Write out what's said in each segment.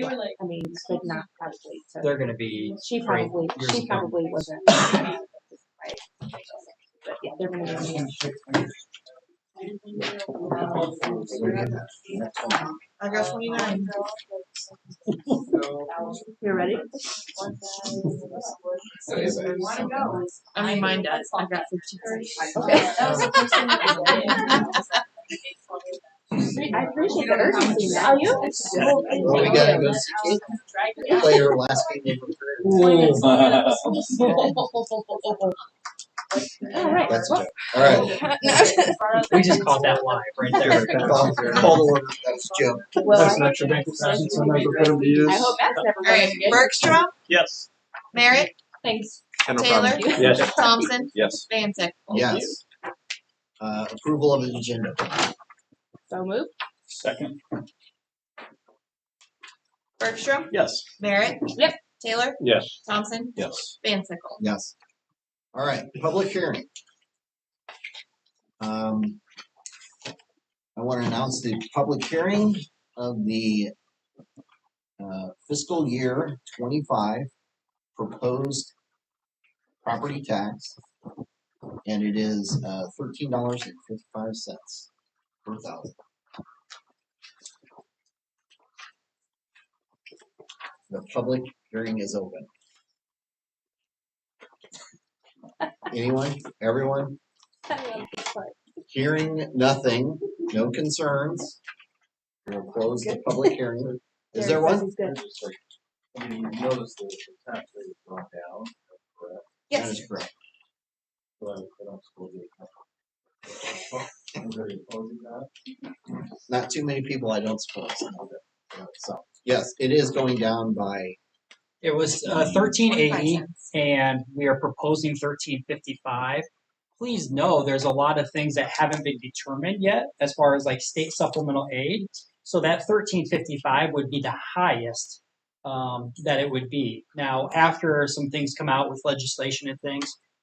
I mean, but not probably. So They're going to be. she probably wasn't. Right. But yeah, they're going to be. August 29. You're ready? I mean, mine does. I've got 15. Okay. I appreciate the urgency, man. Are you? Well, we gotta go play her last game of All right. That's a joke. All right. We just caught that live right there. Call the word. That was a joke. Well, That's an extra bank session, so I'm for them to use. I hope that's never All right. going to Bergstrom, Yes. Merritt, Thanks. Taylor, Yes. Thompson, Yes. Van Sickle. Yes. Approval of the agenda. So move. Second. Bergstrom, Yes. Merritt, Yep. Taylor, Yes. Thompson, Yes. Van Sickle. Yes. All right. Public hearing. I want to announce the public hearing of the fiscal year 25 proposed property tax, and it is $13.55 per thousand. The public hearing is open. Anyone? Everyone? Hearing nothing, no concerns. We'll close the public hearing. Is there one? I mean, you notice the tax rate has gone down, correct? That Yes. is correct. But I don't suppose anybody opposing that? Not too many people, I don't suppose. So, yes, it is going down by, It was 1380, and we are proposing 1355. Please know there's a lot of things that haven't been determined yet as far as like state supplemental aid. So that 1355 would be the highest that it would be. Now, after some things come out with legislation and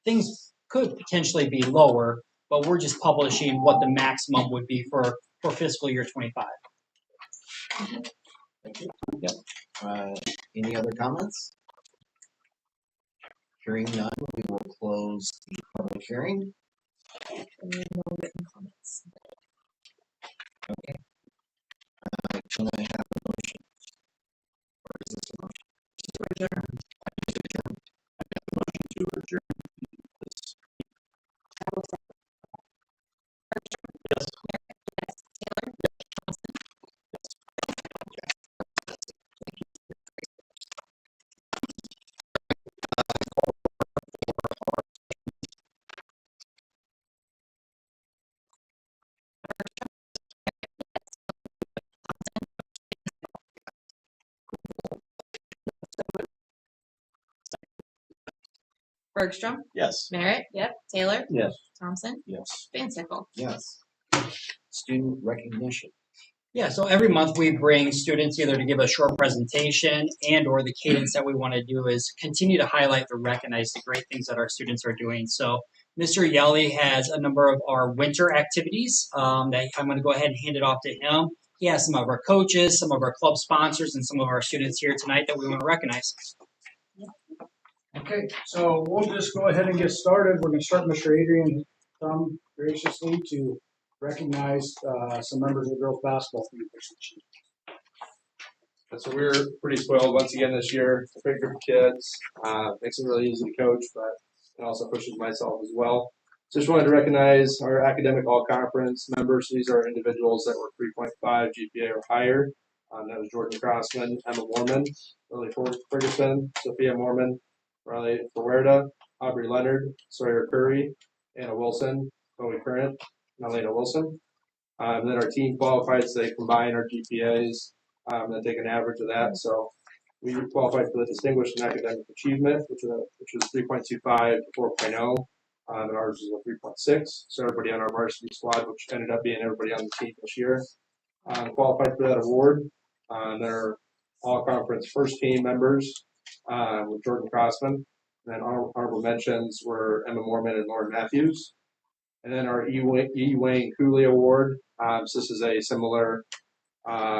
things could potentially be lower, but we're just publishing what the maximum would be for fiscal year 25. any other comments? Hearing none, we will close the public hearing. No written comments. Okay. Can I have a motion? Or is this a motion? To adjourn. I have a motion to adjourn. Yes. Bergstrom, Yes. Merritt, Yep. Taylor, Yes. Thompson, Yes. Van Sickle. Yes. Student recognition. Yeah, so every month we bring students either to give a short presentation and or the cadence that we want to do is continue to highlight or recognize the great things that our students are doing. So Mr. Yelly has a number of our winter activities that I'm going to go ahead and hand it off to him. He has some of our coaches, some of our club sponsors, and some of our students here tonight that we want to recognize. Okay, so we'll just go ahead and get started. We're going to start Mr. Adrian Thumb graciously to recognize some members of the girls basketball team. So we were pretty spoiled once again this year. A great group of kids. Makes it really easy to coach, but it also pushes myself as well. So just wanted to recognize our academic all-conference members. These are individuals that were 3.5 GPA or higher. That was Jordan Crossman, Emma Mormon, Lily Ferguson, Sophia Mormon, Riley Ferwerda, Aubrey Leonard, Sawyer Curry, Anna Wilson, Chloe Current, and Elena Wilson. And then our team qualified, so they combine our GPAs and take an average of that. So we qualified for the Distinguished in Academic Achievement, which was 3.25 to 4.0. And ours is a 3.6. So everybody on our varsity squad, which ended up being everybody on the team this year, qualified for that award. They're all conference first team members with Jordan Crossman. And then honorable mentions were Emma Mormon and Lauren Matthews. And then our E. Wayne Cooley Award. So this is a similar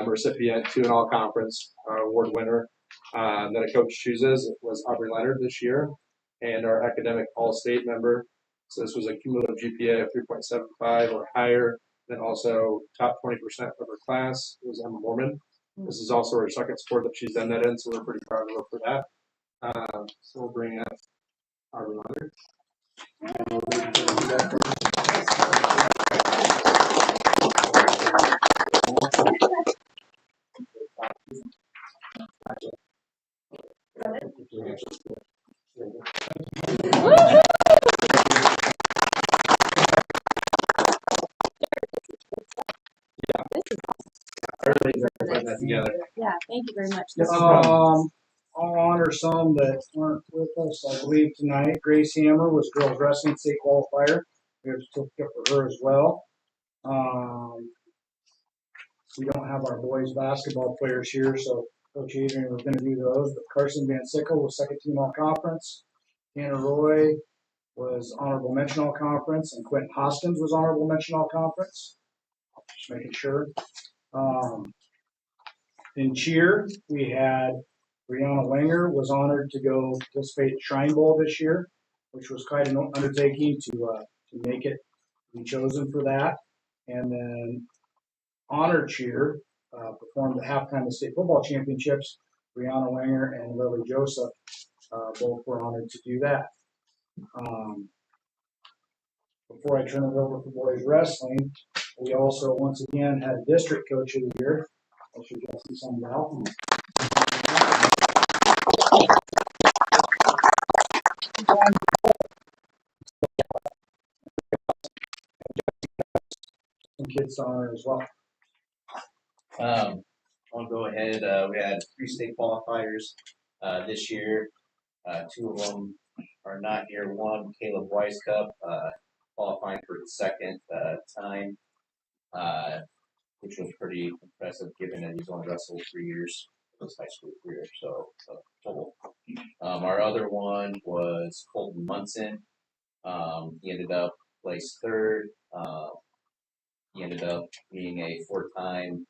recipient to an all-conference award winner that a coach chooses. It was Aubrey Leonard this year, and our academic all-state member. So this was a cumulative GPA of 3.75 or higher, then also top 20% of her class was Emma Mormon. This is also her second sport that she's done that in, so we're pretty proud of her for that. So we'll bring up Aubrey Leonard. Putting that together. Yeah, thank you very much. I'll honor some that weren't with us, I believe, tonight. Grace Hammer was girls wrestling state qualifier. We have a certificate for her as well. We don't have our boys basketball players here, so Coach Adrian was going to do those. But Carson Van Sickle was second team all conference. Tanner Roy was honorable mention all conference, and Quentin Hoskins was honorable mention all conference. Just making sure. In cheer, we had Brianna Wenger was honored to go participate at Shrine Bowl this year, which was quite an undertaking to make it, be chosen for that. And then honor cheer performed at halftime of the state football championships. Brianna Wenger and Lily Joseph both were honored to do that. Before I turn it over for boys wrestling, we also once again had district coach of the year. I should get some out. Some kids to honor as well. I'll go ahead. We had 3 state qualifiers this year. 2 of them are not here. One, Caleb Weiskup, qualifying for the second time, which was pretty impressive given that he's only wrestled 3 years of his high school career. So total. Our other one was Colton Munson. He ended up placed 3rd. He ended up being a 4-time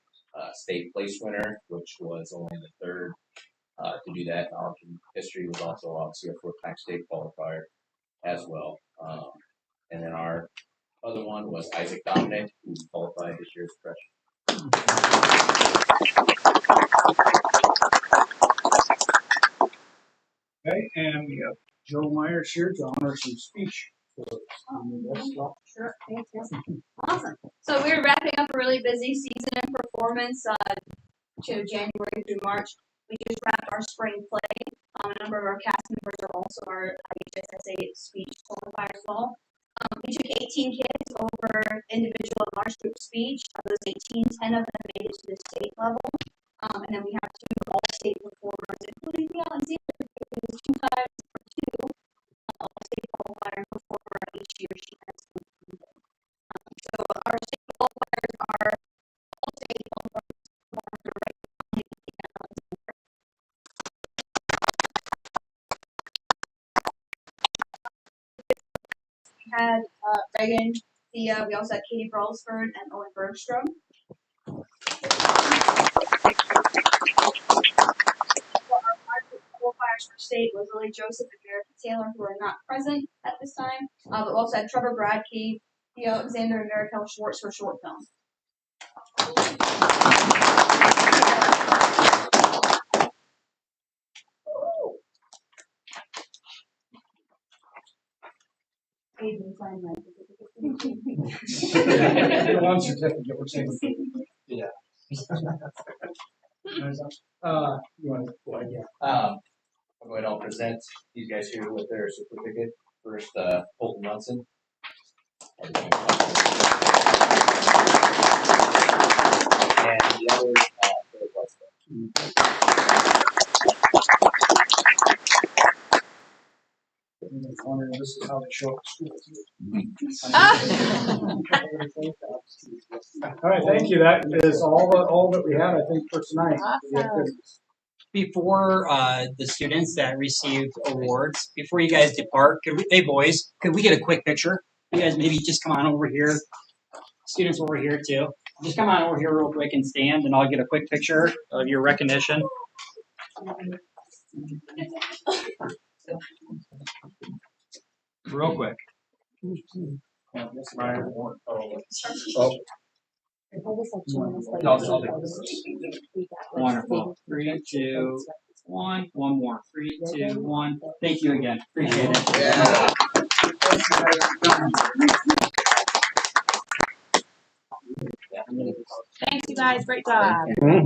state place winner, which was only the 3rd to do that. In history was also obviously a 4-time state qualifier as well. And then our other one was Isaac Dominic, who qualified this year as a freshman. Okay, and we have Joe Myers here to honor some speech. Sure, thanks, yes. Awesome. So we're wrapping up a really busy season of performance to January through March. We just wrapped our spring play. A number of our cast members are also our HSSA speech qualifiers as well. We took 18 kids over individual and large group speech. Of those 18, 10 of them made it to the state level. And then we have 2 all-state performers, including Alexander, who is 2 times for 2 all-state qualifier performer each year she has completed. So our state qualifiers are all-state qualifiers performed right behind Alexander. We had Reagan, Thea, we also had Katie Bralsford and Owen Bergstrom. Qualifiers for state was Lily Joseph and Erica Taylor, who are not present at this time. But we also had Trevor Bradkey, Theo Alexander, and Marikel Schwartz for short film. Aiden signed my One certificate, we're saying. Yeah. You want to go ahead? Yeah. I'll go ahead. I'll present these guys here with their certificate. First, Colton Munson. And the other, This is how they show up at school. All right, thank you. That is all that we have, I think, for tonight. Awesome. Before the students that received awards, before you guys depart, hey boys, could we get a quick picture? You guys maybe just come on over here. Students over here too. Just come on over here real quick and stand, and I'll get a quick picture of your recognition. Real quick. Wonderful. 3, 2, 1. One more. 3, 2, 1. Thank you again. Appreciate it. Yeah. Thanks, you guys. Great job. Thank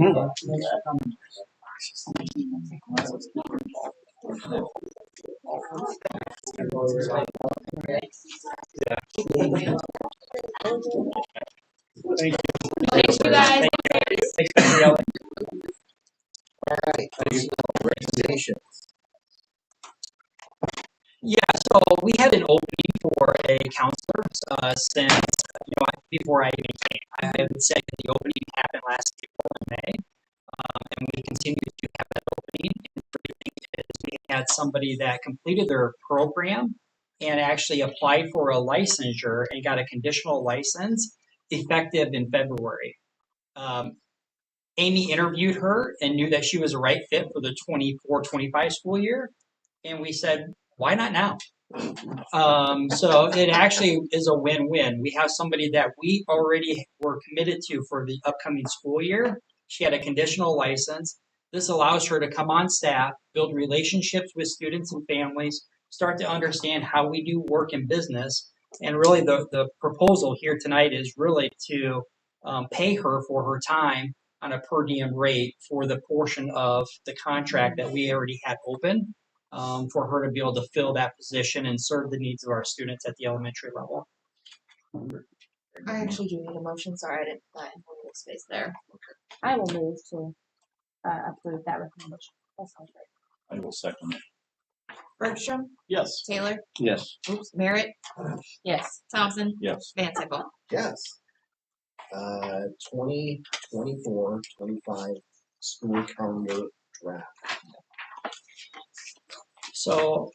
Thanks, you guys. Thanks for yelling. All right, recommendation. Yeah, so we had an opening for a counselor since before I even came. I would say the opening happened last April and May, and we continue to have that opening. And the great thing is we had somebody that completed their program and actually applied for a licensure and got a conditional license effective in February. Amy interviewed her and knew that she was a right fit for the 24-25 school year, and we said, why not now? So it actually is a win-win. We have somebody that we already were committed to for the upcoming school year. She had a conditional license. This allows her to come on staff, build relationships with students and families, start to understand how we do work in business. And really the proposal here tonight is really to pay her for her time on a per diem rate for the portion of the contract that we already had open. For her to be able to fill that position and serve the needs of our students at the elementary level. I actually do need a motion. Sorry, I didn't put that in a little space there. I will move to approve that recommendation. That sounds great. I will second it. Bergstrom, Yes. Taylor, Yes. oops, Merritt, Yes. Thompson, Yes. Van Sickle. Yes. 2024-25 school calendar draft. So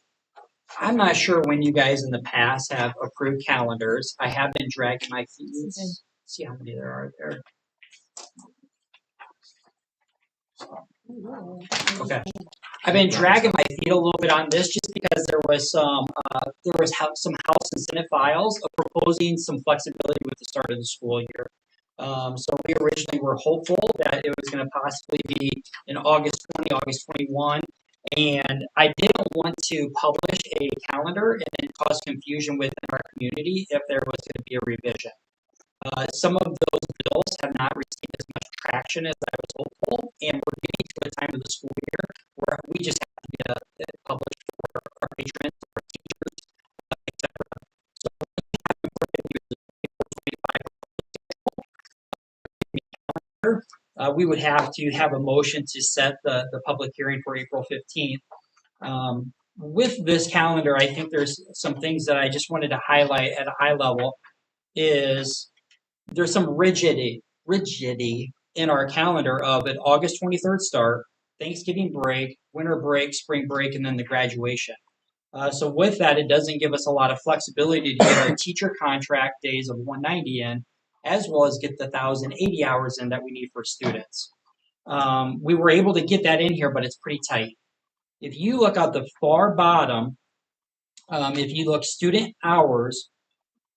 I'm not sure when you guys in the past have approved calendars. I have been dragging my feet. Let's see how many there are there. Okay. I've been dragging my feet a little bit on this just because there was some House and Senate files proposing some flexibility with the start of the school year. So we originally were hopeful that it was going to possibly be in August 20, August 21. And I didn't want to publish a calendar and then cause confusion within our community if there was going to be a revision. Some of those bills have not received as much traction as I was hopeful, and we're getting to a time of the school year where we just have to get it published for our patrons, our teachers, etc. So we would have to have a motion to set the public hearing for April 15th. With this calendar, I think there's some things that I just wanted to highlight at a high level. Is there's some rigidity in our calendar of an August 23rd start, Thanksgiving break, winter break, spring break, and then the graduation. So with that, it doesn't give us a lot of flexibility to get our teacher contract days of 190 in, as well as get the 1,080 hours in that we need for students. We were able to get that in here, but it's pretty tight. If you look at the far bottom, if you look student hours,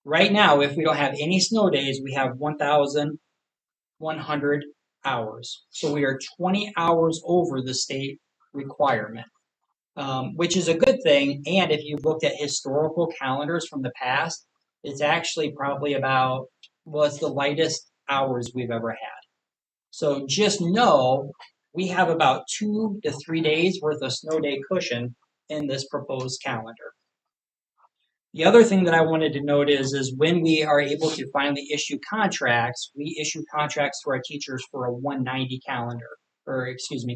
right now, if we don't have any snow days, we have 1,100 hours. So we are 20 hours over the state requirement, which is a good thing. And if you've looked at historical calendars from the past, it's actually probably about, well, it's the lightest hours we've ever had. So just know we have about 2 to 3 days worth of snow day cushion in this proposed calendar. The other thing that I wanted to note is when we are able to finally issue contracts, we issue contracts to our teachers for a 190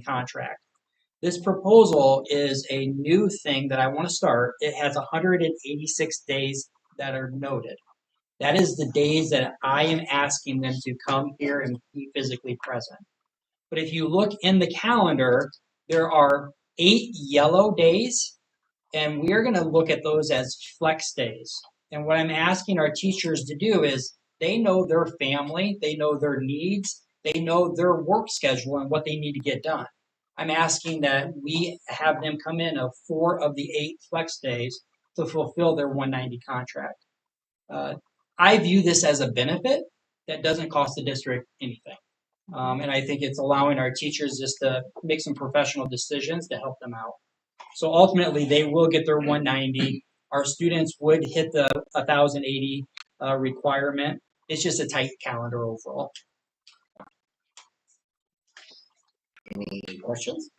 contract. This proposal is a new thing that I want to start. It has 186 days that are noted. That is the days that I am asking them to come here and be physically present. But if you look in the calendar, there are 8 yellow days, and we are going to look at those as flex days. And what I'm asking our teachers to do is They know their family, they know their needs, they know their work schedule and what they need to get done. I'm asking that we have them come in of 4 of the 8 flex days to fulfill their 190 contract. I view this as a benefit that doesn't cost the district anything. And I think it's allowing our teachers just to make some professional decisions to help them out. So ultimately, they will get their 190. Our students would hit the 1,080 requirement. It's just a tight calendar overall. Any Questions?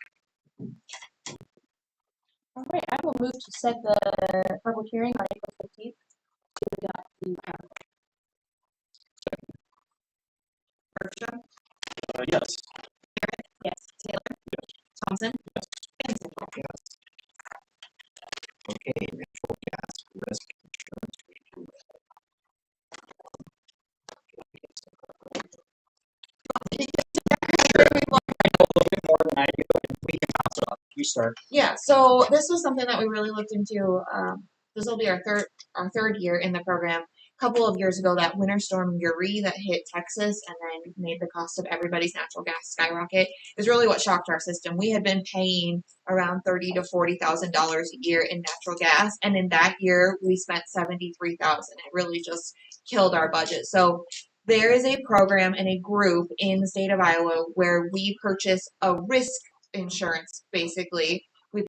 All right, I will move to set the public hearing on April 15th to adopt the Bergstrom, yes. yes. Taylor, Thompson, Benson. Yes. Okay, natural gas risk insurance review. You start. Yeah, so this was something that we really looked into. This will be our third year in the program. A couple of years ago, that winter storm Uri that hit Texas and then made the cost of everybody's natural gas skyrocket is really what shocked our system. We had been paying around $30,000 to $40,000 a year in natural gas, and in that year we spent $73,000. It really just killed our budget. So there is a program and a group in the state of Iowa where we purchase a risk insurance basically